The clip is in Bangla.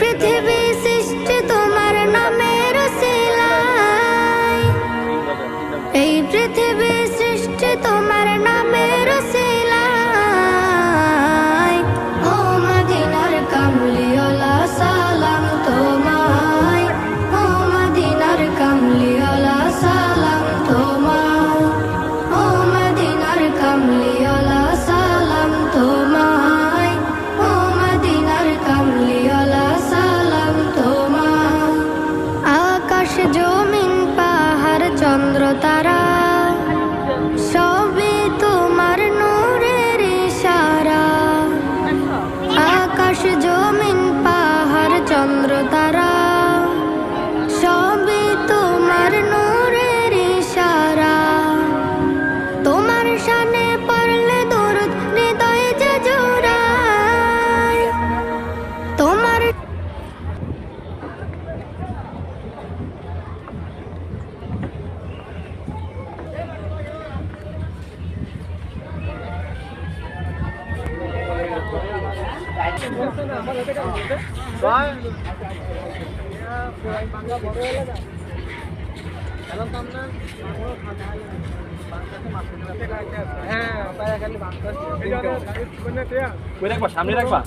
পৃথিবী সৃষ্টি তোমার নামের উসিলায়, এই পৃথিবী সৃষ্টি তোমার নামের উসিলায়। ও মদিনার কামলিওয়ালা সালাম তোমায়, ও মদিনার কামলিওয়ালা সালাম তোমায়, ও মদিনার কামলিওয়ালা সালাম তোমায়, ও মদিনার কামলিওয়ালা সালাম তোমায়। আকাশ জমিন পাহাড় চন্দ্র তারা সবই তোমার নূরের ইশারা। আকাশ জমিন পাহাড় চন্দ্র তারা সবই তোমার নূরের ইশারা। তোমার শানে পড়লে দরুদ হৃদয় যে জোড়ায়, তোমার সামনে রাখবা।